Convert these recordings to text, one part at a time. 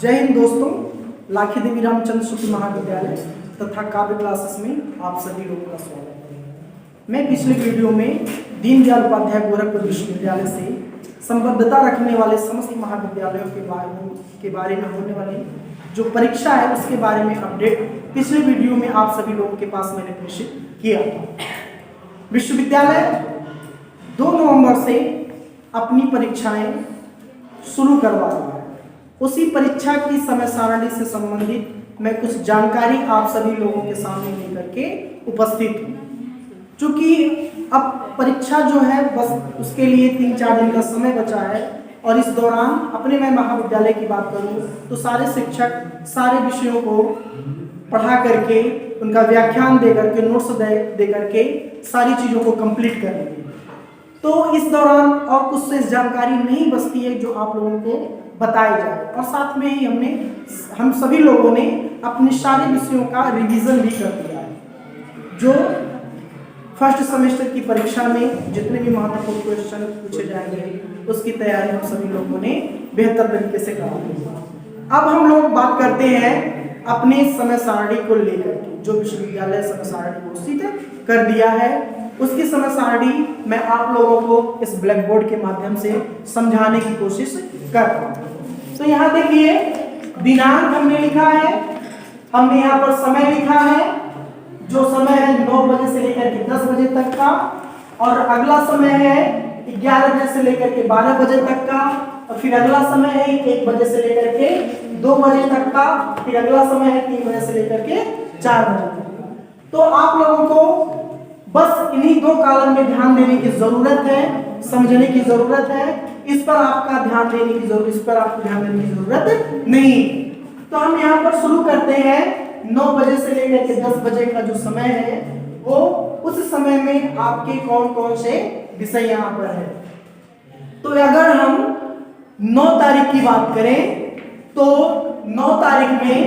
जय हिंद दोस्तों, लाखी देवी रामचंद्र शुक्ल महाविद्यालय तथा काव्य क्लासेस में आप सभी लोगों का स्वागत है। मैं पिछले वीडियो में दीनदयाल उपाध्याय गोरखपुर विश्वविद्यालय से संबद्धता रखने वाले समस्त महाविद्यालयों के बारे में होने वाली जो परीक्षा है उसके बारे में अपडेट पिछले वीडियो में आप सभी लोगों के पास मैंने प्रेषित किया था। विश्वविद्यालय 2 नवंबर से अपनी परीक्षाएं शुरू करवा रहा है। उसी परीक्षा की समय सारणी से संबंधित मैं कुछ जानकारी आप सभी लोगों के सामने लेकर के उपस्थित हूँ। चूंकि अब परीक्षा जो है बस उसके लिए 3-4 दिन का समय बचा है और इस दौरान अपने मैं महाविद्यालय की बात करूँ तो सारे शिक्षक सारे विषयों को पढ़ा करके उनका व्याख्यान दे करके नोट्स दे करके सारी चीज़ों को कंप्लीट कर लेंगे। तो इस दौरान और कुछ से जानकारी नहीं बचती है जो आप लोगों को बताई जाए, और साथ में ही हम सभी लोगों ने अपने सारे विषयों का रिवीजन भी कर दिया है। जो फर्स्ट सेमेस्टर की परीक्षा में जितने भी महत्वपूर्ण क्वेश्चन पूछे जाएंगे उसकी तैयारी हम सभी लोगों ने बेहतर तरीके से करा ली है। अब हम लोग बात करते हैं अपने समय सारणी को लेकर के, जो विश्वविद्यालय समय सारणी घोषित कर दिया है उसकी समय सारणी मैं आप लोगों को इस ब्लैक बोर्ड के माध्यम से समझाने की कोशिश कर रहा हूं। तो यहाँ देखिए, दिनांक हमने लिखा है, हमने यहाँ पर समय लिखा है, जो समय है 9 बजे से लेकर के 10 बजे तक का, और अगला समय है 11 बजे से लेकर के 12 बजे तक का, और फिर अगला समय है 1 बजे से लेकर के 2 बजे तक का, फिर अगला समय है 3 बजे से लेकर के 4 बजे तक। तो आप लोगों को बस इन्हीं 2 कॉलम में ध्यान देने की जरूरत है, समझने की जरूरत है। इस पर आपका ध्यान देने की जरूरत, इस पर आपको ध्यान देने की जरूरत नहीं। तो हम यहाँ पर शुरू करते हैं 9 बजे से लेकर के 10 बजे का जो समय है वो उस समय में आपके कौन कौन से विषय यहाँ पर है। तो अगर हम 9 तारीख की बात करें तो 9 तारीख में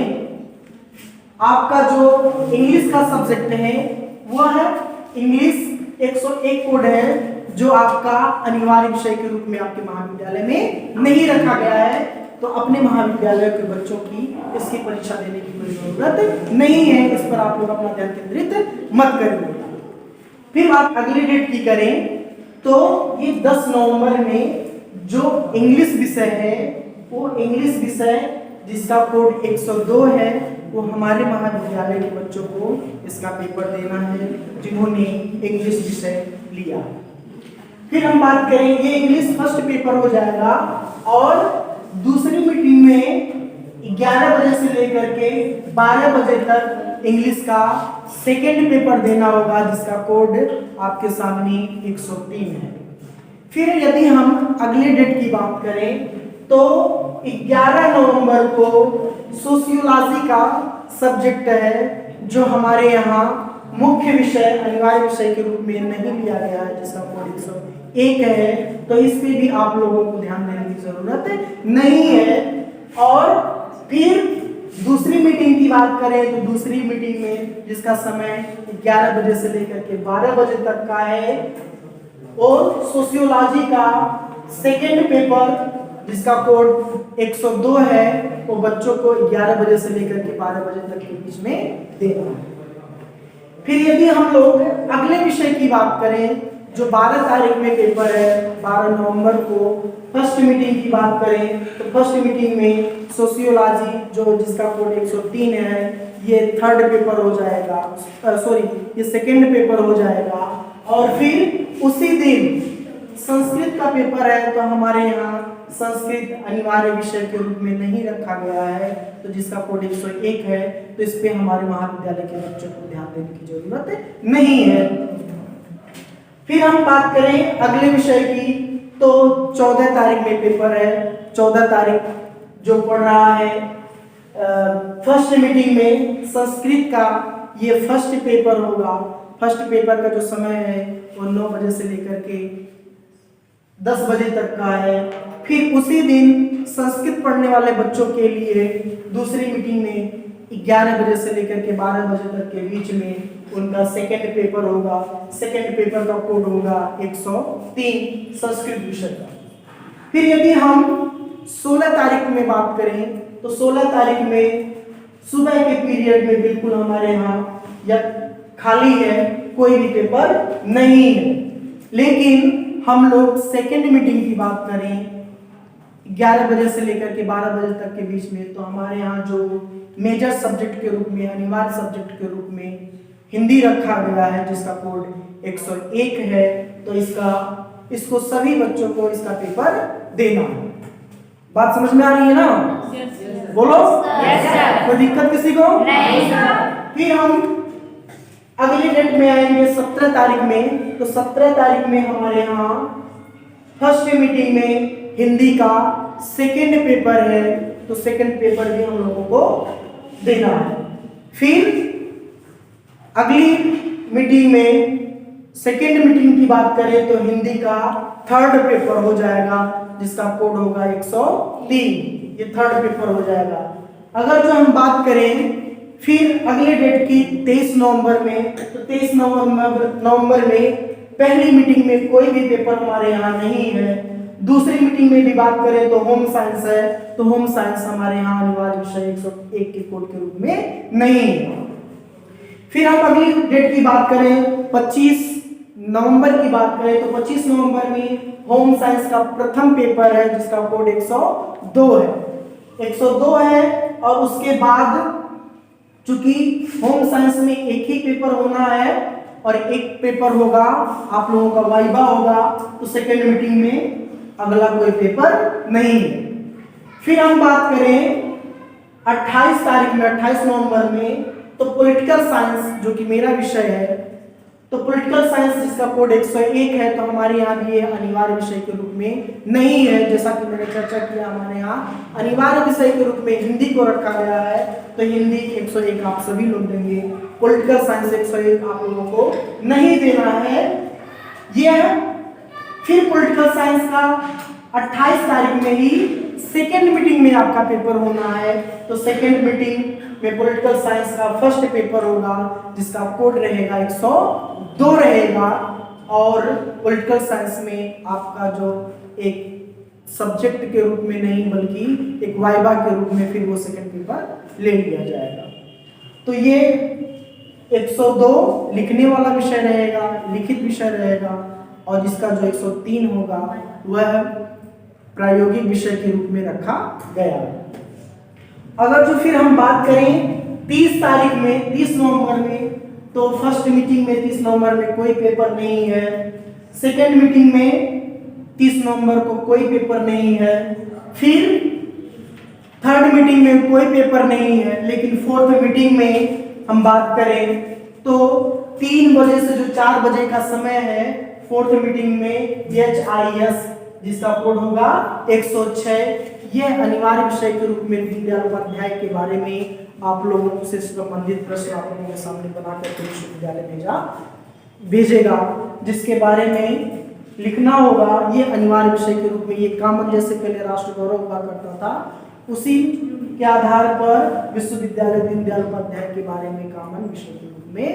आपका जो इंग्लिश का सब्जेक्ट है वह है इंग्लिश 101 कोड है, जो आपका अनिवार्य विषय के रूप में आपके महाविद्यालय में नहीं रखा गया है। तो अपने महाविद्यालय के बच्चों की इसकी परीक्षा देने की कोई जरूरत नहीं है, इस पर आप लोग अपना ध्यान केंद्रित मत करिए। फिर बात अगली डेट की करें तो ये 10 नवंबर में जो इंग्लिश विषय है वो इंग्लिश विषय जिसका कोड 102 है वो हमारे महाविद्यालय के बच्चों को इसका पेपर देना है जिन्होंने इंग्लिश विषय लिया। फिर हम बात करेंगे इंग्लिश फर्स्ट पेपर हो जाएगा, और दूसरी मीटिंग में 11 बजे से लेकर के 12 बजे तक इंग्लिश का सेकेंड पेपर देना होगा जिसका कोड आपके सामने 103 है। फिर यदि हम अगले डेट की बात करें तो 11 नवंबर को सोशियोलॉजी का सब्जेक्ट है जो हमारे यहाँ मुख्य विषय अनिवार्य विषय के रूप में नहीं लिया गया है जिसका कोड 101 है। तो इस पे भी आप लोगों को ध्यान देने की जरूरत नहीं है। और फिर दूसरी मीटिंग की बात करें तो दूसरी मीटिंग में जिसका समय 11 बजे से लेकर के 12 बजे तक का है और सोशियोलॉजी का सेकेंड पेपर जिसका कोड 102 है वो बच्चों को 11 बजे से लेकर के 12 बजे तक के बीच में देना है। फिर यदि हम लोग अगले विषय की बात करें जो 12 तारीख में पेपर है, 12 नवंबर को फर्स्ट मीटिंग की बात करें तो फर्स्ट मीटिंग में सोशियोलॉजी जो जिसका कोड 103 है ये थर्ड पेपर हो जाएगा, ये सेकेंड पेपर हो जाएगा। और फिर उसी दिन संस्कृत का पेपर है, तो हमारे यहाँ संस्कृत अनिवार्य विषय के रूप में नहीं रखा गया है तो जिसका कोड 101 है, तो इस पे हमारे महाविद्यालय के बच्चों को ध्यान देने की जरूरत नहीं है। फिर हम बात करें अगले विषय की तो 14 तारीख में पेपर है। 14 तारीख जो पढ़ रहा है फर्स्ट मीटिंग में संस्कृत का ये फर्स्ट पेपर होगा। फर्स्ट पेपर का जो समय है वो 9 बजे से लेकर के 10 बजे तक का है। फिर उसी दिन संस्कृत पढ़ने वाले बच्चों के लिए दूसरी मीटिंग में 11 बजे से लेकर के 12 बजे तक के बीच में उनका सेकेंड पेपर होगा। सेकेंड पेपर का कोड होगा 103 संस्कृत विषय का। फिर यदि हम 16 तारीख में बात करें तो 16 तारीख में सुबह के पीरियड में बिल्कुल हमारे यहाँ या खाली है, कोई भी पेपर नहीं है। लेकिन हम लोग सेकेंड मीटिंग की बात करें 11 बजे से लेकर के 12 बजे तक के बीच में, तो हमारे यहाँ जो मेजर सब्जेक्ट के रूप में, अनिवार्य सब्जेक्ट के रूप में हिंदी रखा गया है जिसका कोड 101 है। तो इसको सभी बच्चों को इसका पेपर देना है। बात समझ में आ रही है ना? बोलो। कोई दिक्कत किसी को? नहीं। फिर हम अगली डेट में आएंगे 17 तारीख में। तो 17 तारीख में हमारे यहाँ फर्स्ट मीटिंग में हिंदी का सेकेंड पेपर है, तो सेकेंड पेपर भी हम लोगों को देना है। फिर अगली मीटिंग में सेकेंड मीटिंग की बात करें तो हिंदी का थर्ड पेपर हो जाएगा जिसका कोड होगा 103। ये थर्ड पेपर हो जाएगा। अगर जो हम बात करें फिर अगले डेट की 23 नवंबर में, तो 23 नवंबर में पहली मीटिंग में कोई भी पेपर हमारे यहाँ नहीं है। दूसरी मीटिंग में भी बात करें तो होम साइंस है, तो होम साइंस हमारे यहाँ अनिवार्य विषय 101 के कोड के रूप में नहीं है। फिर हम अगली डेट की बात करें 25 नवंबर की बात करें तो 25 नवंबर में होम साइंस का प्रथम पेपर है जिसका कोड 102 है। 102 है और उसके बाद चूंकि होम साइंस में एक ही पेपर होना है और एक पेपर होगा आप लोगों का वाइवा होगा, तो सेकेंड मीटिंग में अगला कोई पेपर नहीं है। फिर हम बात करें 28 तारीख में, 28 नवंबर में, तो पॉलिटिकल साइंस जो कि मेरा विषय है, तो पॉलिटिकल साइंस जिसका कोड 101 है, तो हमारे यहाँ भी ये अनिवार्य विषय के रूप में नहीं है। जैसा कि मैंने चर्चा किया हमारे यहाँ अनिवार्य विषय के रूप में हिंदी को रखा गया है, तो हिंदी 101 आप सभी लोग देंगे। पॉलिटिकल साइंस 101 आप लोगों को नहीं देना है। यह फिर पॉलिटिकल साइंस का 28 तारीख में ही सेकेंड मीटिंग में आपका पेपर होना है, तो सेकेंड मीटिंग में पॉलिटिकल साइंस का फर्स्ट पेपर होगा जिसका कोड रहेगा 102 रहेगा। और पॉलिटिकल साइंस में आपका जो एक सब्जेक्ट के रूप में नहीं बल्कि एक वाइवा के रूप में फिर वो सेकेंड पेपर ले लिया जाएगा। तो ये 102 लिखने वाला विषय रहेगा, लिखित विषय रहेगा, और जिसका जो 103 होगा वह प्रायोगिक विषय के रूप में रखा गया है। अगर जो फिर हम बात करें 30 तारीख में, 30 नवंबर में, तो फर्स्ट मीटिंग में 30 नवंबर में कोई पेपर नहीं है। सेकेंड मीटिंग में 30 नवंबर को कोई पेपर नहीं है। फिर थर्ड मीटिंग में कोई पेपर नहीं है। लेकिन फोर्थ मीटिंग में हम बात करें तो 3 बजे से जो 4 बजे का समय है, फोर्थ मीटिंग में HIS जिसका कोड होगा 106, यह अनिवार्य विषय के रूप में दीनदयाल उपाध्याय के बारे में आप लोगों से संबंधित प्रश्न आप लोगों के सामने बनाकर विश्वविद्यालय भेजेगा, जिसके बारे में लिखना होगा। ये अनिवार्य विषय के रूप में, ये कॉमन जैसे पहले राष्ट्र गौरव हुआ करता था, उसी के आधार पर विश्वविद्यालय दीनदयाल उपाध्याय के बारे में कॉमन विषय के रूप में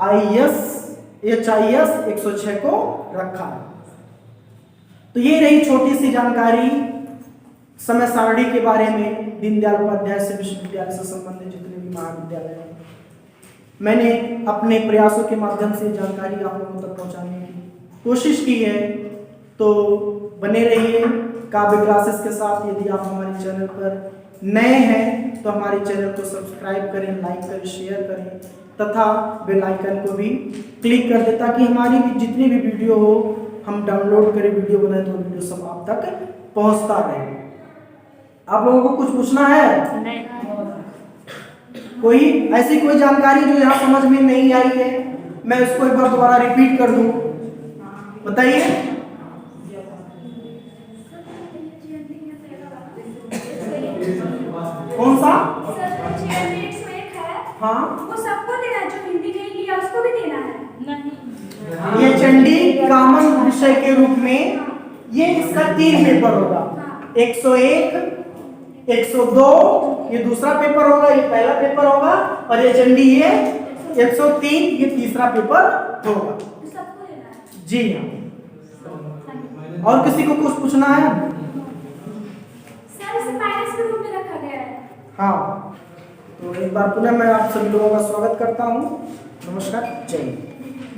HIS 106 को रखा है। तो ये रही छोटी सी जानकारी समय सारणी के बारे में दीनदयाल उपाध्याय से विश्वविद्यालय से संबंधित जितने भी महाविद्यालय हैं। मैंने अपने प्रयासों के माध्यम से जानकारी आप लोगों तक पहुंचाने की कोशिश की है। तो बने रहिए काव्य क्लासेस के साथ। यदि आप हमारे चैनल पर नए हैं तो हमारे चैनल को सब्सक्राइब करें, लाइक करें, शेयर करें तथा बेल आइकन को भी क्लिक कर दें ताकि हमारी भी जितनी भी वीडियो हो हम डाउनलोड करें, वीडियो बनाए तो वीडियो सब आप तक पहुंचता रहे। आप लोगों को कुछ पूछना है? नहीं। कोई ऐसी कोई जानकारी जो यहाँ समझ में नहीं आई है, मैं उसको एक बार दोबारा रिपीट कर दूं, बताइए। कौन सा? हाँ, वो सबको देना है, जो हिंदी नहीं लिया उसको भी देना है। नहीं, ये चंडी कॉमन विषय के रूप में ये इसका 3 पेपर होगा। 101, 102 ये दूसरा पेपर होगा, ये पहला पेपर होगा, और ये चंडी ये 103 ये तीसरा पेपर होगा। सबको देना है। जी हाँ। और किसी को कुछ पूछना है? सर इसे माइनस के रूप में रखा गया है। हाँ, तो एक बार पुनः मैं आप सभी लोगों का स्वागत करता हूँ। नमस्कार, जय हिंद।